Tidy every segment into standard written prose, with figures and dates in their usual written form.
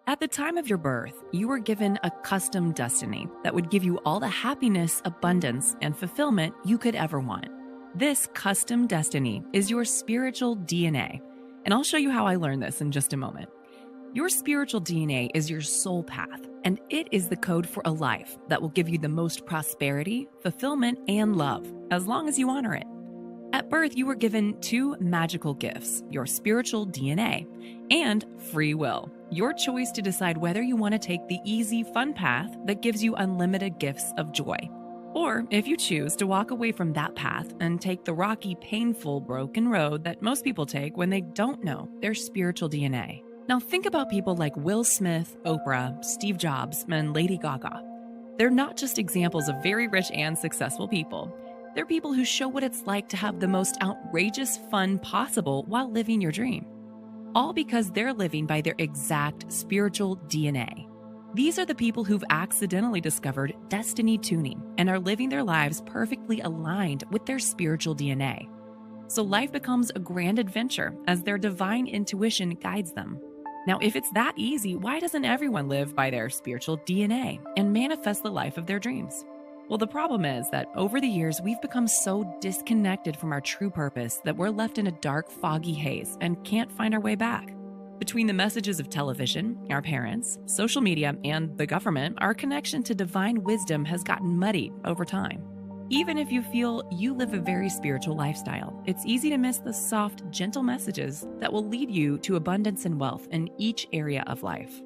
At the time of your birth, you were given a custom destiny that would give you all the happiness, abundance, and fulfillment you could ever want. This custom destiny is your spiritual DNA, and I'll show you how I learned this in just a moment. Your spiritual DNA is your soul path, and it is the code for a life that will give you the most prosperity, fulfillment, and love, as long as you honor it. At birth, you were given two magical gifts, your spiritual DNA and free will, your choice to decide whether you want to take the easy, fun path that gives you unlimited gifts of joy. Or if you choose to walk away from that path and take the rocky, painful, broken road that most people take when they don't know their spiritual DNA. Now think about people like Will Smith, Oprah, Steve Jobs, and Lady Gaga. They're not just examples of very rich and successful people. They're people who show what it's like to have the most outrageous fun possible while living your dream. All because they're living by their exact spiritual DNA. These are the people who've accidentally discovered destiny tuning and are living their lives perfectly aligned with their spiritual DNA. So life becomes a grand adventure as their divine intuition guides them. Now, if it's that easy, why doesn't everyone live by their spiritual DNA and manifest the life of their dreams? Well, the problem is that over the years, we've become so disconnected from our true purpose that we're left in a dark, foggy haze and can't find our way back. Between the messages of television, our parents, social media, and the government, our connection to divine wisdom has gotten muddied over time. Even if you feel you live a very spiritual lifestyle, it's easy to miss the soft, gentle messages that will lead you to abundance and wealth in each area of life.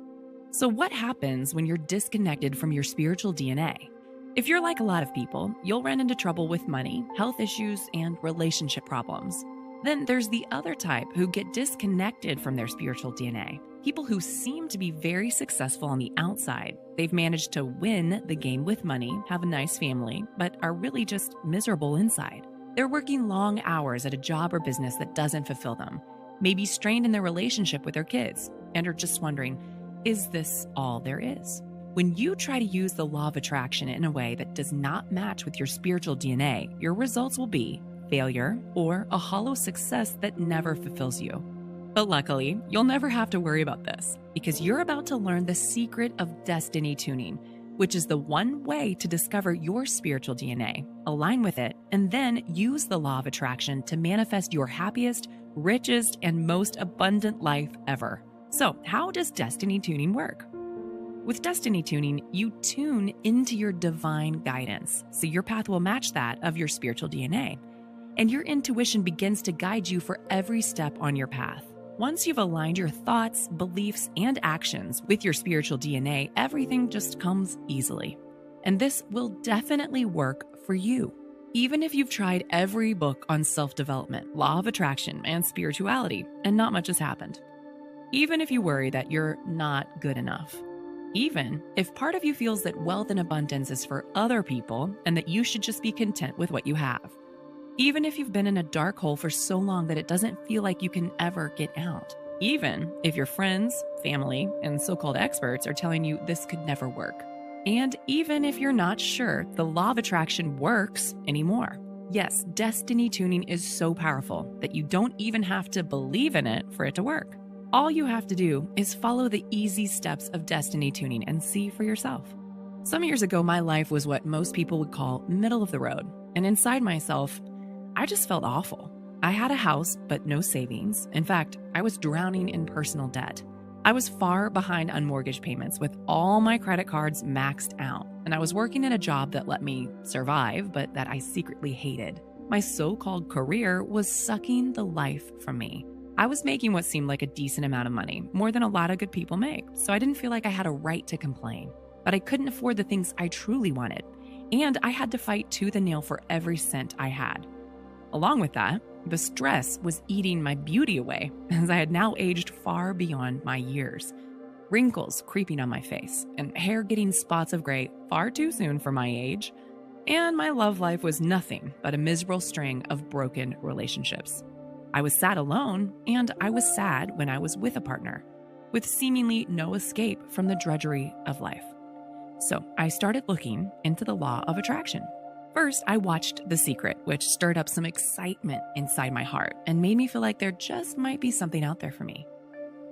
So what happens when you're disconnected from your spiritual DNA? If you're like a lot of people, you'll run into trouble with money, health issues, and relationship problems. Then there's the other type who get disconnected from their spiritual DNA. People who seem to be very successful on the outside. They've managed to win the game with money, have a nice family, but are really just miserable inside. They're working long hours at a job or business that doesn't fulfill them, maybe strained in their relationship with their kids, and are just wondering, is this all there is? When you try to use the law of attraction in a way that does not match with your spiritual DNA, your results will be failure or a hollow success that never fulfills you. But luckily, you'll never have to worry about this because you're about to learn the secret of destiny tuning, which is the one way to discover your spiritual DNA, align with it, and then use the law of attraction to manifest your happiest, richest, and most abundant life ever. So, how does destiny tuning work? With destiny tuning, you tune into your divine guidance, so your path will match that of your spiritual DNA. And your intuition begins to guide you for every step on your path. Once you've aligned your thoughts, beliefs, and actions with your spiritual DNA, everything just comes easily. And this will definitely work for you. Even if you've tried every book on self-development, law of attraction, and spirituality, and not much has happened. Even if you worry that you're not good enough. Even if part of you feels that wealth and abundance is for other people and that you should just be content with what you have. Even if you've been in a dark hole for so long that it doesn't feel like you can ever get out. Even if your friends, family, and so-called experts are telling you this could never work. And even if you're not sure the law of attraction works anymore. Yes, destiny tuning is so powerful that you don't even have to believe in it for it to work. All you have to do is follow the easy steps of destiny tuning and see for yourself. Some years ago, my life was what most people would call middle of the road. And inside myself, I just felt awful. I had a house, but no savings. In fact, I was drowning in personal debt. I was far behind on mortgage payments with all my credit cards maxed out. And I was working in a job that let me survive, but that I secretly hated. My so-called career was sucking the life from me. I was making what seemed like a decent amount of money, more than a lot of good people make, so I didn't feel like I had a right to complain. But I couldn't afford the things I truly wanted, and I had to fight tooth and nail for every cent I had. Along with that, the stress was eating my beauty away, as I had now aged far beyond my years. Wrinkles creeping on my face, and hair getting spots of gray far too soon for my age, and my love life was nothing but a miserable string of broken relationships. I was sad alone, and I was sad when I was with a partner, with seemingly no escape from the drudgery of life. So I started looking into the law of attraction. First, I watched The Secret, which stirred up some excitement inside my heart and made me feel like there just might be something out there for me.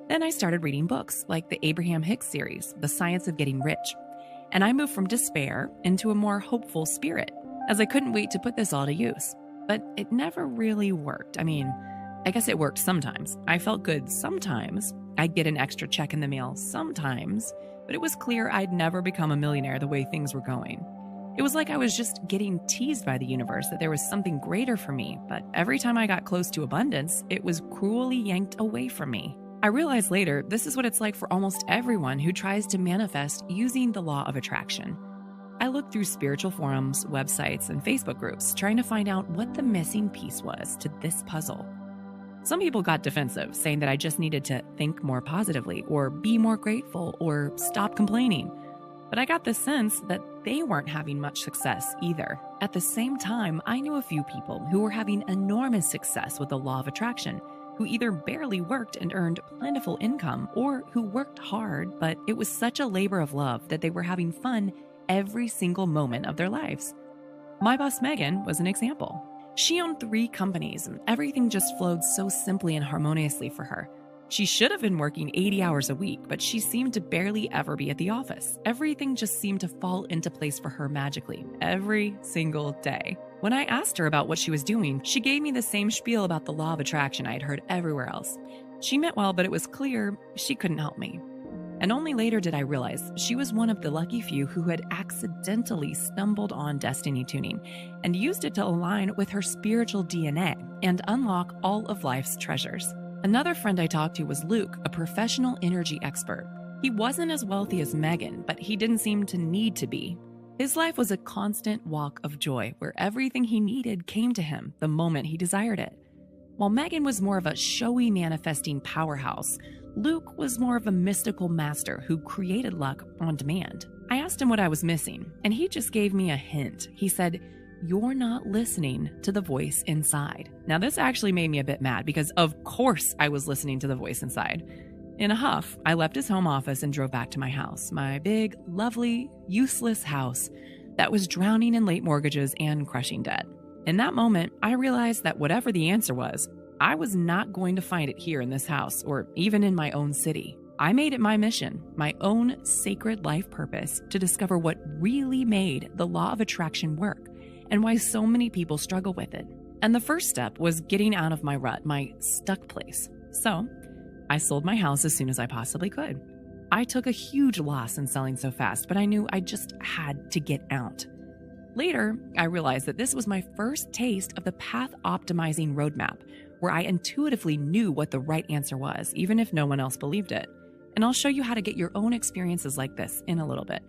Then I started reading books like the Abraham Hicks series, The Science of Getting Rich, and I moved from despair into a more hopeful spirit, as I couldn't wait to put this all to use. But it never really worked. I mean, I guess it worked sometimes. I felt good sometimes. I'd get an extra check in the mail sometimes, but it was clear I'd never become a millionaire the way things were going. It was like I was just getting teased by the universe that there was something greater for me, but every time I got close to abundance, it was cruelly yanked away from me. I realized later this is what it's like for almost everyone who tries to manifest using the law of attraction. I looked through spiritual forums, websites, and Facebook groups trying to find out what the missing piece was to this puzzle. Some people got defensive, saying that I just needed to think more positively, or be more grateful, or stop complaining. But I got the sense that they weren't having much success either. At the same time, I knew a few people who were having enormous success with the law of attraction, who either barely worked and earned plentiful income, or who worked hard, but it was such a labor of love that they were having fun every single moment of their lives. My boss Megan was an example. She owned 3 companies, and everything just flowed so simply and harmoniously for her. She should have been working 80 hours a week, but she seemed to barely ever be at the office. Everything just seemed to fall into place for her magically, every single day. When I asked her about what she was doing, she gave me the same spiel about the law of attraction I had heard everywhere else. She meant well, but it was clear she couldn't help me. And only later did I realize she was one of the lucky few who had accidentally stumbled on destiny tuning and used it to align with her spiritual DNA and unlock all of life's treasures. Another friend I talked to was Luke, a professional energy expert. He wasn't as wealthy as Megan, but he didn't seem to need to be. His life was a constant walk of joy where everything he needed came to him the moment he desired it. While Megan was more of a showy manifesting powerhouse, Luke was more of a mystical master who created luck on demand. I asked him what I was missing, and he just gave me a hint. He said, "You're not listening to the voice inside." Now, this actually made me a bit mad because, of course, I was listening to the voice inside. In a huff, I left his home office and drove back to my house, my big, lovely, useless house that was drowning in late mortgages and crushing debt. In that moment, I realized that whatever the answer was, I was not going to find it here in this house or even in my own city. I made it my mission, my own sacred life purpose, to discover what really made the law of attraction work and why so many people struggle with it. And the first step was getting out of my rut, my stuck place. So I sold my house as soon as I possibly could. I took a huge loss in selling so fast, but I knew I just had to get out. Later, I realized that this was my first taste of the path optimizing roadmap, where I intuitively knew what the right answer was, even if no one else believed it. And I'll show you how to get your own experiences like this in a little bit.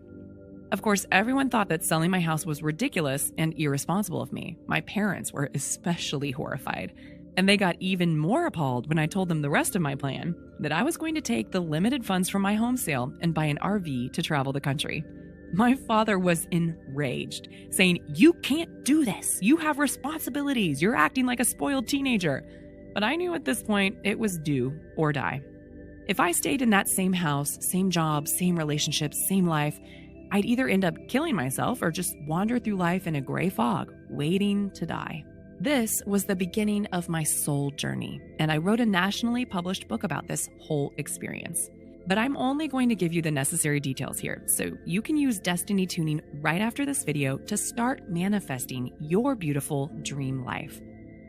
Of course, everyone thought that selling my house was ridiculous and irresponsible of me. My parents were especially horrified, and they got even more appalled when I told them the rest of my plan, that I was going to take the limited funds from my home sale and buy an RV to travel the country. My father was enraged, saying, "You can't do this. You have responsibilities. You're acting like a spoiled teenager." But I knew at this point it was do or die. If I stayed in that same house, same job, same relationships, same life, I'd either end up killing myself or just wander through life in a gray fog, waiting to die. This was the beginning of my soul journey, and I wrote a nationally published book about this whole experience. But I'm only going to give you the necessary details here, so you can use destiny tuning right after this video to start manifesting your beautiful dream life.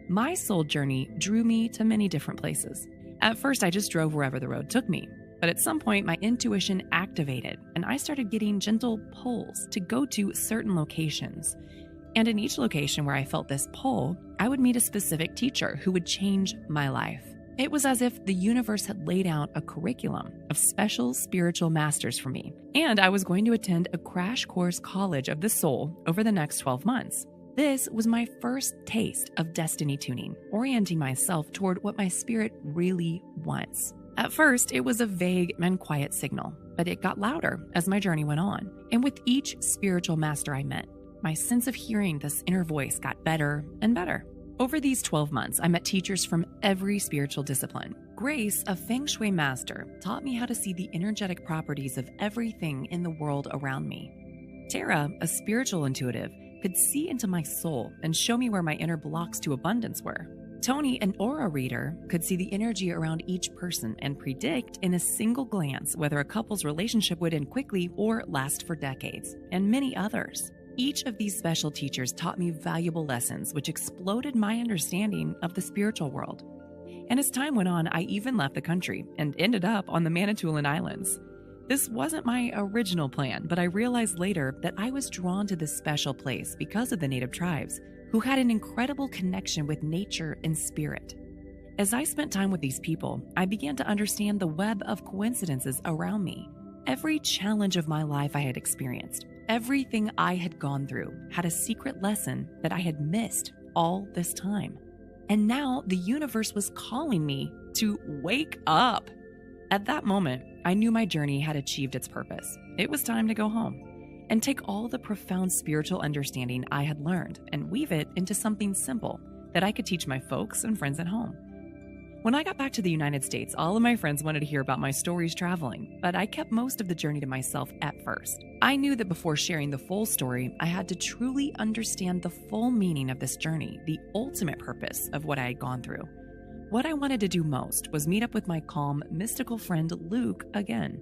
My soul journey drew me to many different places. At first, I just drove wherever the road took me. But at some point, my intuition activated, and I started getting gentle pulls to go to certain locations. And in each location where I felt this pull, I would meet a specific teacher who would change my life. It was as if the universe had laid out a curriculum of special spiritual masters for me, and I was going to attend a crash course college of the soul over the next 12 months. This was my first taste of destiny tuning, orienting myself toward what my spirit really wants. At first, it was a vague and quiet signal, but it got louder as my journey went on. And with each spiritual master I met, my sense of hearing this inner voice got better and better. Over these 12 months, I met teachers from every spiritual discipline. Grace, a Feng Shui master, taught me how to see the energetic properties of everything in the world around me. Tara, a spiritual intuitive, could see into my soul and show me where my inner blocks to abundance were. Tony, an aura reader, could see the energy around each person and predict in a single glance whether a couple's relationship would end quickly or last for decades, and many others. Each of these special teachers taught me valuable lessons which exploded my understanding of the spiritual world. And as time went on, I even left the country and ended up on the Manitoulin Islands. This wasn't my original plan, but I realized later that I was drawn to this special place because of the native tribes, who had an incredible connection with nature and spirit. As I spent time with these people, I began to understand the web of coincidences around me. Every challenge of my life I had experienced, everything I had gone through, had a secret lesson that I had missed all this time. And now the universe was calling me to wake up. At that moment, I knew my journey had achieved its purpose. It was time to go home and take all the profound spiritual understanding I had learned and weave it into something simple that I could teach my folks and friends at home. When I got back to the United States, all of my friends wanted to hear about my stories traveling, but I kept most of the journey to myself at first. I knew that before sharing the full story, I had to truly understand the full meaning of this journey, the ultimate purpose of what I had gone through. What I wanted to do most was meet up with my calm, mystical friend Luke again.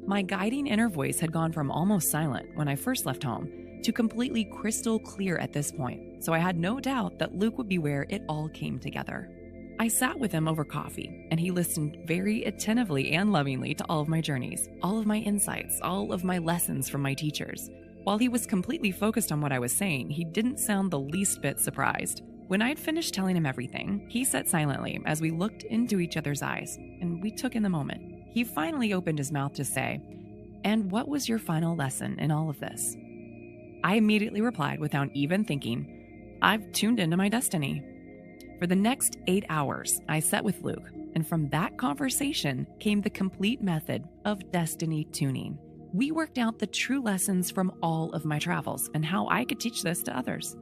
My guiding inner voice had gone from almost silent when I first left home to completely crystal clear at this point, so I had no doubt that Luke would be where it all came together. I sat with him over coffee, and he listened very attentively and lovingly to all of my journeys, all of my insights, all of my lessons from my teachers. While he was completely focused on what I was saying, he didn't sound the least bit surprised. When I had finished telling him everything, he sat silently as we looked into each other's eyes, and we took in the moment. He finally opened his mouth to say, "And what was your final lesson in all of this?" I immediately replied without even thinking, "I've tuned into my destiny." For the next 8 hours, I sat with Luke, and from that conversation came the complete method of destiny tuning. We worked out the true lessons from all of my travels and how I could teach this to others.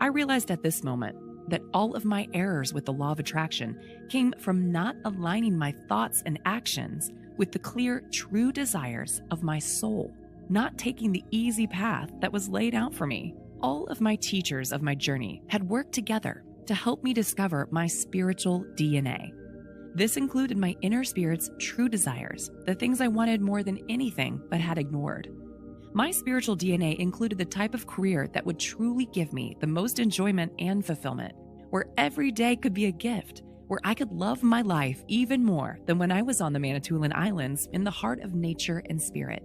I realized at this moment that all of my errors with the law of attraction came from not aligning my thoughts and actions with the clear, true desires of my soul, not taking the easy path that was laid out for me. All of my teachers of my journey had worked together to help me discover my spiritual DNA. This included my inner spirit's true desires, the things I wanted more than anything but had ignored. My spiritual DNA included the type of career that would truly give me the most enjoyment and fulfillment, where every day could be a gift, where I could love my life even more than when I was on the Manitoulin Islands in the heart of nature and spirit.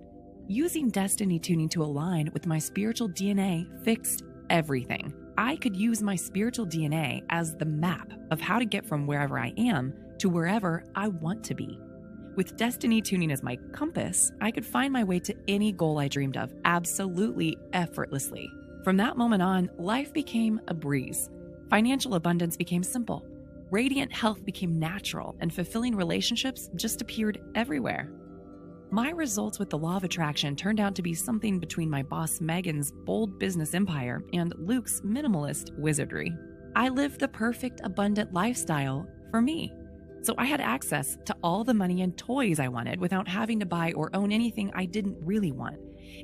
Using destiny tuning to align with my spiritual DNA fixed everything. I could use my spiritual DNA as the map of how to get from wherever I am to wherever I want to be. With destiny tuning as my compass, I could find my way to any goal I dreamed of absolutely effortlessly. From that moment on, life became a breeze. Financial abundance became simple. Radiant health became natural, and fulfilling relationships just appeared everywhere. My results with the law of attraction turned out to be something between my boss Megan's bold business empire and Luke's minimalist wizardry. I lived the perfect, abundant lifestyle for me. So I had access to all the money and toys I wanted without having to buy or own anything I didn't really want.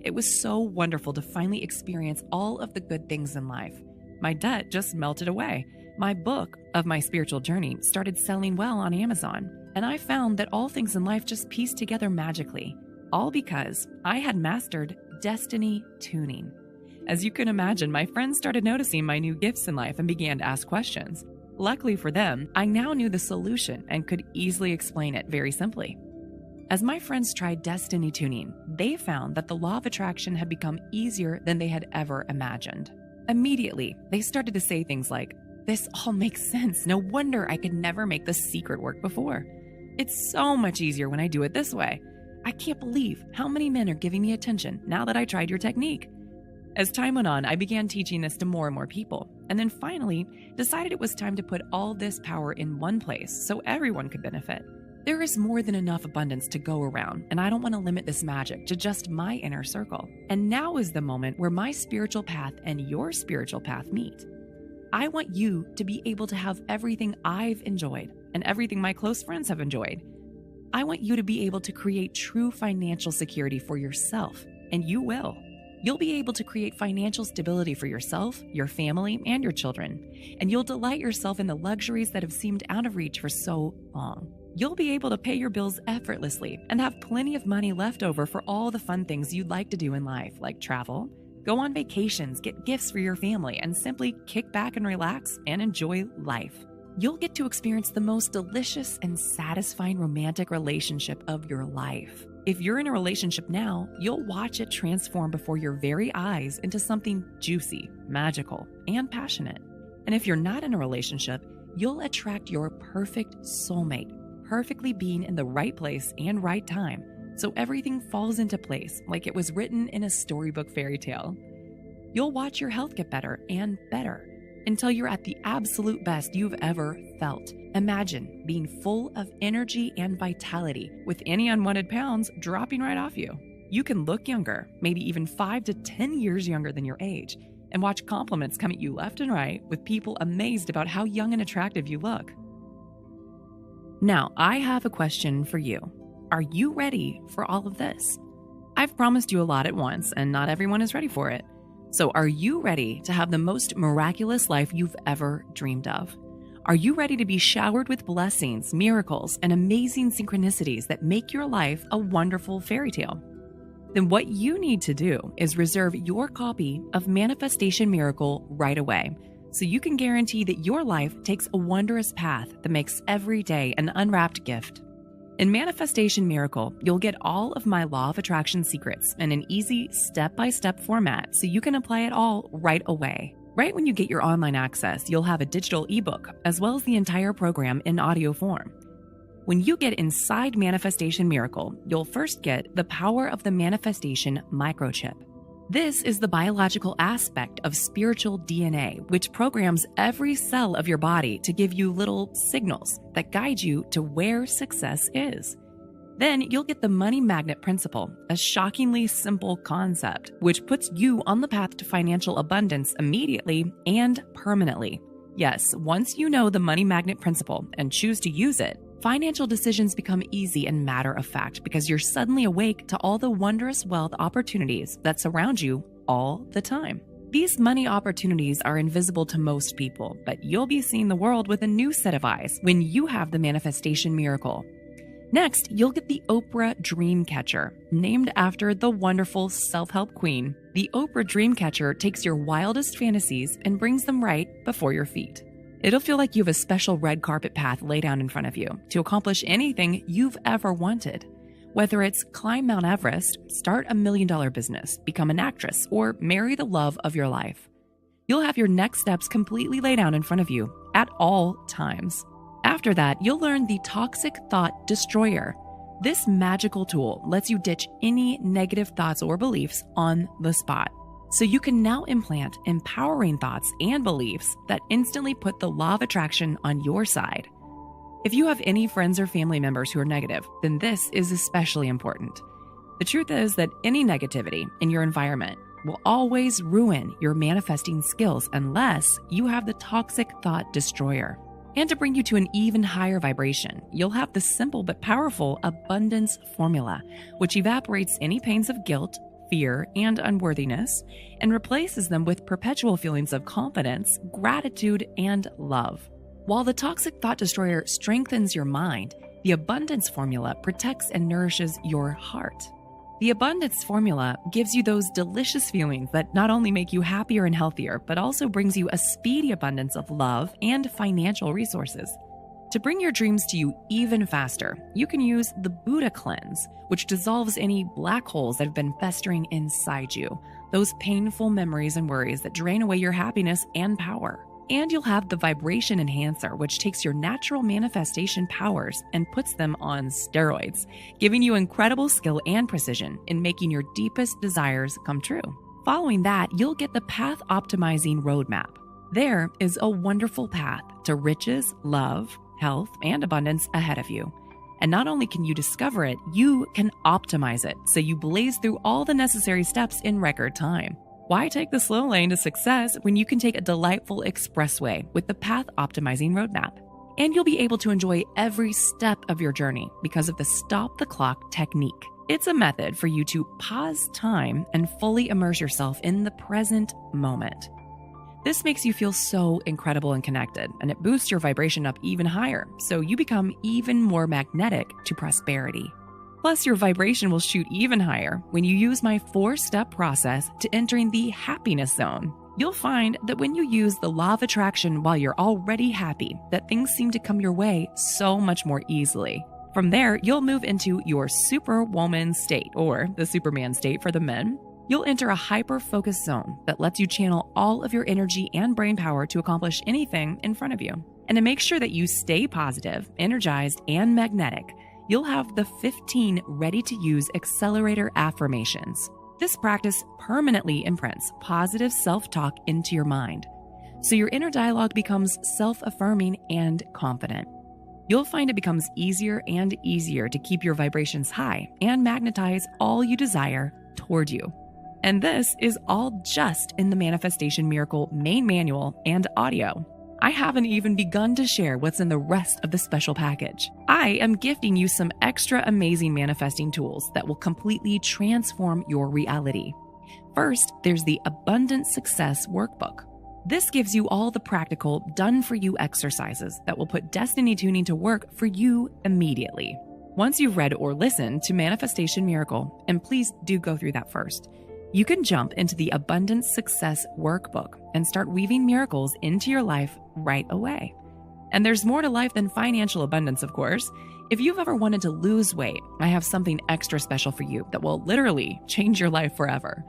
It was so wonderful to finally experience all of the good things in life. My debt just melted away. My book of my spiritual journey started selling well on Amazon, and I found that all things in life just pieced together magically, all because I had mastered destiny tuning. As you can imagine, my friends started noticing my new gifts in life and began to ask questions. Luckily for them, I now knew the solution and could easily explain it very simply. As my friends tried destiny tuning, they found that the law of attraction had become easier than they had ever imagined. Immediately, they started to say things like, "This all makes sense. No wonder I could never make the secret work before. It's so much easier when I do it this way. I can't believe how many men are giving me attention now that I tried your technique." As time went on, I began teaching this to more and more people, and then finally decided it was time to put all this power in one place so everyone could benefit. There is more than enough abundance to go around, and I don't want to limit this magic to just my inner circle. And now is the moment where my spiritual path and your spiritual path meet. I want you to be able to have everything I've enjoyed and everything my close friends have enjoyed. I want you to be able to create true financial security for yourself, and you will. You'll be able to create financial stability for yourself, your family, and your children, and you'll delight yourself in the luxuries that have seemed out of reach for so long. You'll be able to pay your bills effortlessly and have plenty of money left over for all the fun things you'd like to do in life, like travel, go on vacations, get gifts for your family, and simply kick back and relax and enjoy life. You'll get to experience the most delicious and satisfying romantic relationship of your life. If you're in a relationship now, you'll watch it transform before your very eyes into something juicy, magical, and passionate. And if you're not in a relationship, you'll attract your perfect soulmate, perfectly being in the right place and right time, so everything falls into place like it was written in a storybook fairy tale. You'll watch your health get better and better until you're at the absolute best you've ever felt. Imagine being full of energy and vitality with any unwanted pounds dropping right off you. You can look younger, maybe even 5 to 10 years younger than your age, and watch compliments come at you left and right with people amazed about how young and attractive you look. Now, I have a question for you. Are you ready for all of this? I've promised you a lot at once, and not everyone is ready for it. So are you ready to have the most miraculous life you've ever dreamed of? Are you ready to be showered with blessings, miracles, and amazing synchronicities that make your life a wonderful fairy tale? Then what you need to do is reserve your copy of Manifestation Miracle right away, so you can guarantee that your life takes a wondrous path that makes every day an unwrapped gift. In Manifestation Miracle, you'll get all of my Law of Attraction secrets in an easy step-by-step format so you can apply it all right away. Right when you get your online access, you'll have a digital ebook as well as the entire program in audio form. When you get inside Manifestation Miracle, you'll first get the Power of the Manifestation microchip. This is the biological aspect of spiritual DNA, which programs every cell of your body to give you little signals that guide you to where success is. Then you'll get the money magnet principle, a shockingly simple concept, which puts you on the path to financial abundance immediately and permanently. Yes, once you know the money magnet principle and choose to use it, financial decisions become easy and matter of fact because you're suddenly awake to all the wondrous wealth opportunities that surround you all the time. These money opportunities are invisible to most people, but you'll be seeing the world with a new set of eyes when you have the Manifestation Miracle. Next, you'll get the Oprah Dreamcatcher, named after the wonderful self-help queen. The Oprah Dreamcatcher takes your wildest fantasies and brings them right before your feet. It'll feel like you have a special red carpet path laid out in front of you to accomplish anything you've ever wanted. Whether it's climb Mount Everest, start a $1 million business, become an actress, or marry the love of your life. You'll have your next steps completely laid out in front of you at all times. After that, you'll learn the Toxic Thought Destroyer. This magical tool lets you ditch any negative thoughts or beliefs on the spot. So you can now implant empowering thoughts and beliefs that instantly put the law of attraction on your side. If you have any friends or family members who are negative, then this is especially important. The truth is that any negativity in your environment will always ruin your manifesting skills unless you have the Toxic Thought Destroyer. And to bring you to an even higher vibration, you'll have the simple but powerful abundance formula, which evaporates any pains of guilt, fear, and unworthiness, and replaces them with perpetual feelings of confidence, gratitude, and love. While the Toxic Thought Destroyer strengthens your mind, the abundance formula protects and nourishes your heart. The abundance formula gives you those delicious feelings that not only make you happier and healthier, but also brings you a speedy abundance of love and financial resources. To bring your dreams to you even faster, you can use the Buddha Cleanse, which dissolves any black holes that have been festering inside you, those painful memories and worries that drain away your happiness and power. And you'll have the Vibration Enhancer, which takes your natural manifestation powers and puts them on steroids, giving you incredible skill and precision in making your deepest desires come true. Following that, you'll get the Path Optimizing Roadmap. There is a wonderful path to riches, love, health, and abundance ahead of you. And not only can you discover it, you can optimize it so you blaze through all the necessary steps in record time. Why take the slow lane to success when you can take a delightful expressway with the Path Optimizing Roadmap? And you'll be able to enjoy every step of your journey because of the Stop the Clock technique. It's a method for you to pause time and fully immerse yourself in the present moment. This makes you feel so incredible and connected, and it boosts your vibration up even higher, so you become even more magnetic to prosperity. Plus, your vibration will shoot even higher when you use my 4-step process to entering the happiness zone. You'll find that when you use the law of attraction while you're already happy, that things seem to come your way so much more easily. From there, you'll move into your superwoman state, or the Superman state for the men. You'll enter a hyper-focused zone that lets you channel all of your energy and brain power to accomplish anything in front of you. And to make sure that you stay positive, energized, and magnetic, you'll have the 15 ready-to-use accelerator affirmations. This practice permanently imprints positive self-talk into your mind, so your inner dialogue becomes self-affirming and confident. You'll find it becomes easier and easier to keep your vibrations high and magnetize all you desire toward you. And this is all just in the Manifestation Miracle main manual and audio. I haven't even begun to share what's in the rest of the special package. I am gifting you some extra amazing manifesting tools that will completely transform your reality. First, there's the Abundant Success Workbook. This gives you all the practical, done-for-you exercises that will put destiny tuning to work for you immediately. Once you've read or listened to Manifestation Miracle, and please do go through that first, you can jump into the Abundant Success Workbook and start weaving miracles into your life right away. And there's more to life than financial abundance, of course. If you've ever wanted to lose weight, I have something extra special for you that will literally change your life forever.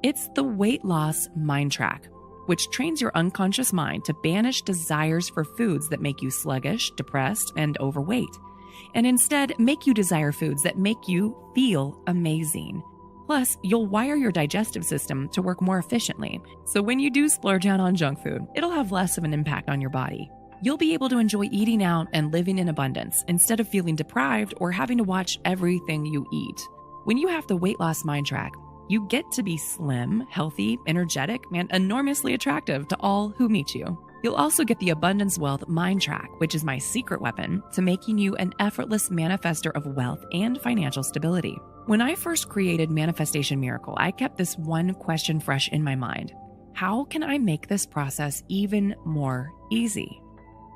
It's the Weight Loss Mind Track, which trains your unconscious mind to banish desires for foods that make you sluggish, depressed, and overweight, and instead make you desire foods that make you feel amazing. Plus, you'll wire your digestive system to work more efficiently, so when you do splurge down on junk food, it'll have less of an impact on your body. You'll be able to enjoy eating out and living in abundance instead of feeling deprived or having to watch everything you eat. When you have the Weight Loss Mind Track, you get to be slim, healthy, energetic, and enormously attractive to all who meet you. You'll also get the Abundance Wealth Mind Track, which is my secret weapon to making you an effortless manifester of wealth and financial stability. When I first created Manifestation Miracle, I kept this one question fresh in my mind. How can I make this process even more easy?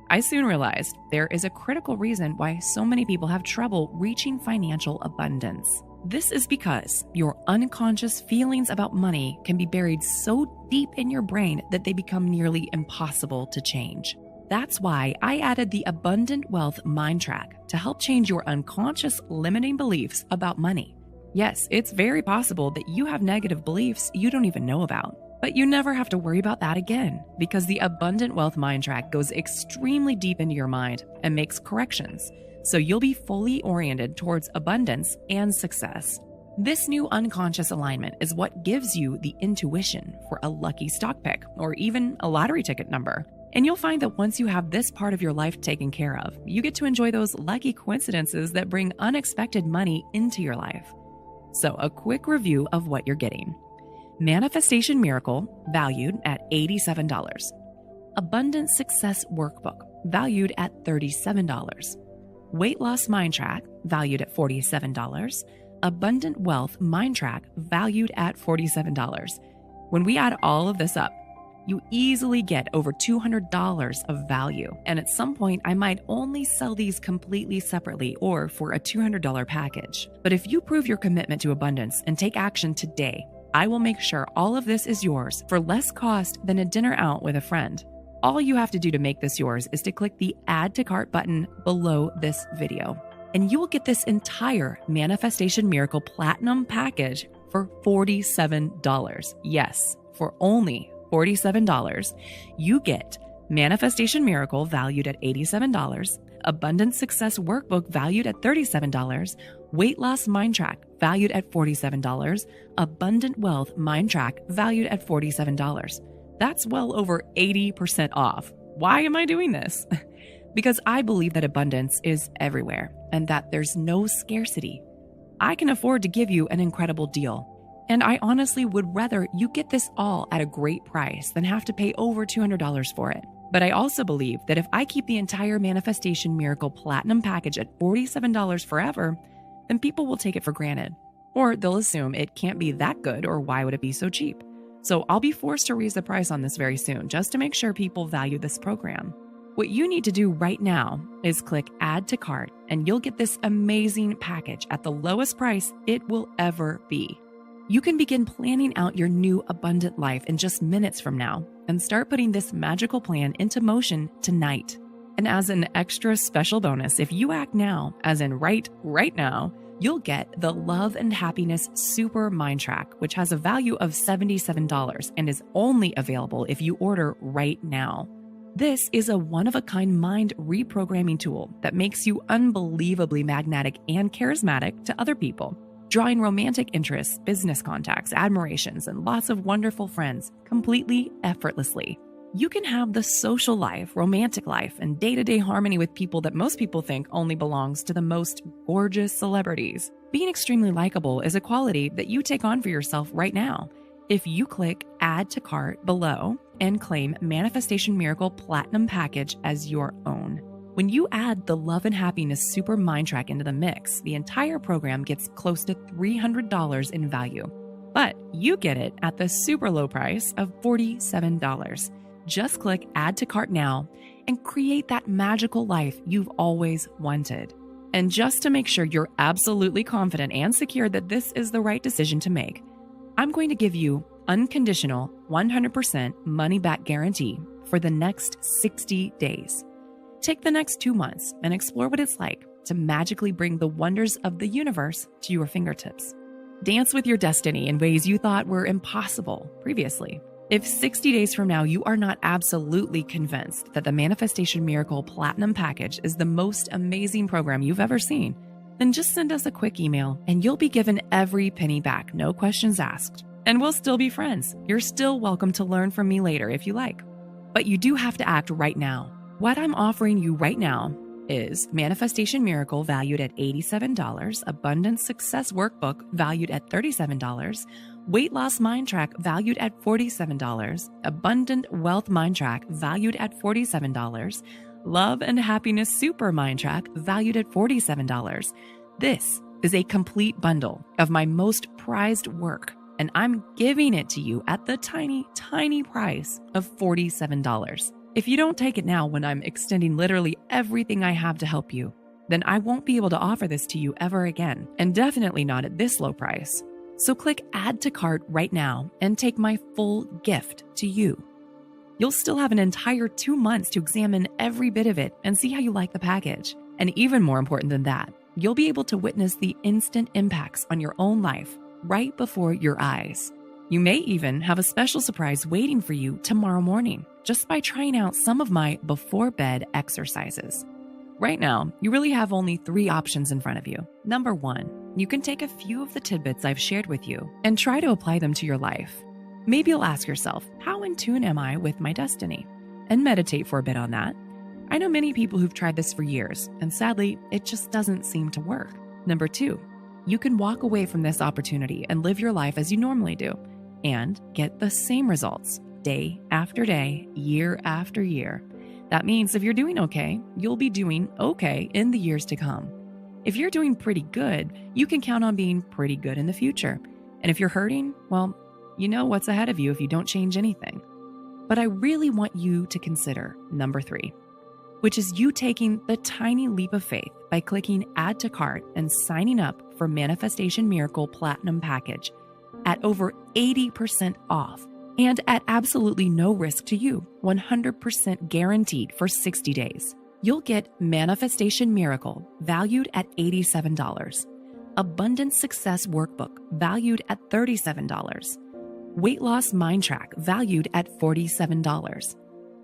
I soon realized there is a critical reason why so many people have trouble reaching financial abundance. This is because your unconscious feelings about money can be buried so deep in your brain that they become nearly impossible to change. That's why I added the Abundant Wealth Mind Track to help change your unconscious limiting beliefs about money. Yes, it's very possible that you have negative beliefs you don't even know about, but you never have to worry about that again because the Abundant Wealth Mind Track goes extremely deep into your mind and makes corrections, so you'll be fully oriented towards abundance and success. This new unconscious alignment is what gives you the intuition for a lucky stock pick or even a lottery ticket number. And you'll find that once you have this part of your life taken care of, you get to enjoy those lucky coincidences that bring unexpected money into your life. So a quick review of what you're getting. Manifestation Miracle, valued at $87. Abundant Success Workbook, valued at $37. Weight Loss Mind Track, valued at $47. Abundant Wealth Mind Track, valued at $47. When we add all of this up, you easily get over $200 of value. And at some point, I might only sell these completely separately or for a $200 package. But if you prove your commitment to abundance and take action today, I will make sure all of this is yours for less cost than a dinner out with a friend. All you have to do to make this yours is to click the Add to Cart button below this video, and you will get this entire Manifestation Miracle Platinum package for $47. Yes, for only $47, you get Manifestation Miracle valued at $87, Abundant Success Workbook valued at $37, Weight Loss Mind Track valued at $47, Abundant Wealth Mind Track valued at $47. That's well over 80% off. Why am I doing this? Because I believe that abundance is everywhere and that there's no scarcity. I can afford to give you an incredible deal. And I honestly would rather you get this all at a great price than have to pay over $200 for it. But I also believe that if I keep the entire Manifestation Miracle Platinum package at $47 forever, then people will take it for granted. Or they'll assume it can't be that good, or why would it be so cheap? So I'll be forced to raise the price on this very soon just to make sure people value this program. What you need to do right now is click Add to Cart, and you'll get this amazing package at the lowest price it will ever be. You can begin planning out your new abundant life in just minutes from now and start putting this magical plan into motion tonight. And as an extra special bonus, if you act now, as in right now, you'll get the Love and Happiness Super Mind Track, which has a value of $77 and is only available if you order right now. This is a one-of-a-kind mind reprogramming tool that makes you unbelievably magnetic and charismatic to other people, drawing romantic interests, business contacts, admirations, and lots of wonderful friends completely effortlessly. You can have the social life, romantic life, and day-to-day harmony with people that most people think only belongs to the most gorgeous celebrities. Being extremely likable is a quality that you take on for yourself right now. If you click Add to Cart below and claim Manifestation Miracle Platinum Package as your own. When you add the Love and Happiness Super Mind Track into the mix, the entire program gets close to $300 in value. But you get it at the super low price of $47. Just click Add to Cart now and create that magical life you've always wanted. And just to make sure you're absolutely confident and secure that this is the right decision to make, I'm going to give you unconditional 100% money-back guarantee for the next 60 days. Take the next 2 months and explore what it's like to magically bring the wonders of the universe to your fingertips. Dance with your destiny in ways you thought were impossible previously. If 60 days from now you are not absolutely convinced that the Manifestation Miracle Platinum Package is the most amazing program you've ever seen, then just send us a quick email and you'll be given every penny back, no questions asked. And we'll still be friends. You're still welcome to learn from me later if you like. But you do have to act right now. What I'm offering you right now is Manifestation Miracle valued at $87, Abundance Success Workbook valued at $37, Weight Loss Mind Track valued at $47, Abundant Wealth Mind Track valued at $47, Love and Happiness Super Mind Track valued at $47. This is a complete bundle of my most prized work, and I'm giving it to you at the tiny, tiny price of $47. If you don't take it now when I'm extending literally everything I have to help you, then I won't be able to offer this to you ever again, and definitely not at this low price. So click Add to Cart right now and take my full gift to you. You'll still have an entire 2 months to examine every bit of it and see how you like the package. And even more important than that, you'll be able to witness the instant impacts on your own life right before your eyes. You may even have a special surprise waiting for you tomorrow morning just by trying out some of my before bed exercises. Right now, you really have only 3 options in front of you. Number 1, you can take a few of the tidbits I've shared with you and try to apply them to your life. Maybe you'll ask yourself, how in tune am I with my destiny? And meditate for a bit on that. I know many people who've tried this for years, and sadly, it just doesn't seem to work. Number 2, you can walk away from this opportunity and live your life as you normally do and get the same results day after day, year after year. That means if you're doing okay, you'll be doing okay in the years to come. If you're doing pretty good, you can count on being pretty good in the future. And if you're hurting, well, you know what's ahead of you if you don't change anything. But I really want you to consider number 3, which is you taking the tiny leap of faith by clicking Add to Cart and signing up for Manifestation Miracle Platinum Package at over 80% off and at absolutely no risk to you, 100% guaranteed for 60 days. You'll get Manifestation Miracle valued at $87, Abundance Success Workbook valued at $37, Weight Loss Mind Track valued at $47,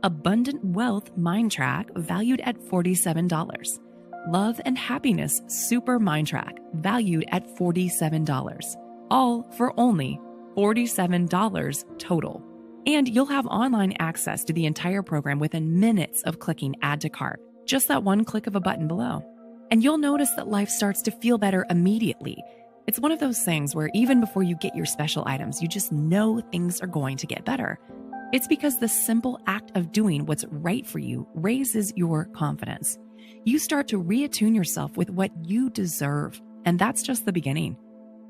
Abundant Wealth Mind Track valued at $47, Love and Happiness Super Mind Track valued at $47, all for only $47 total. And you'll have online access to the entire program within minutes of clicking Add to Cart, just that one click of a button below. And you'll notice that life starts to feel better immediately. It's one of those things where even before you get your special items, you just know things are going to get better. It's because the simple act of doing what's right for you raises your confidence. You start to reattune yourself with what you deserve, and that's just the beginning.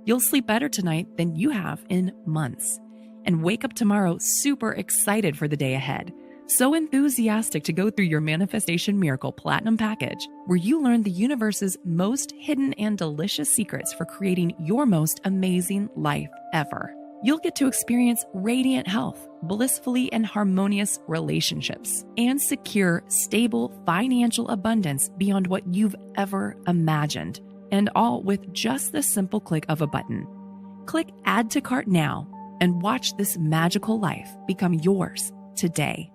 You'll sleep better tonight than you have in months, and wake up tomorrow super excited for the day ahead. So enthusiastic to go through your Manifestation Miracle Platinum package, where you learn the universe's most hidden and delicious secrets for creating your most amazing life ever. You'll get to experience radiant health, blissfully and harmonious relationships, and secure, stable financial abundance beyond what you've ever imagined. And all with just the simple click of a button. Click Add to Cart now and watch this magical life become yours today.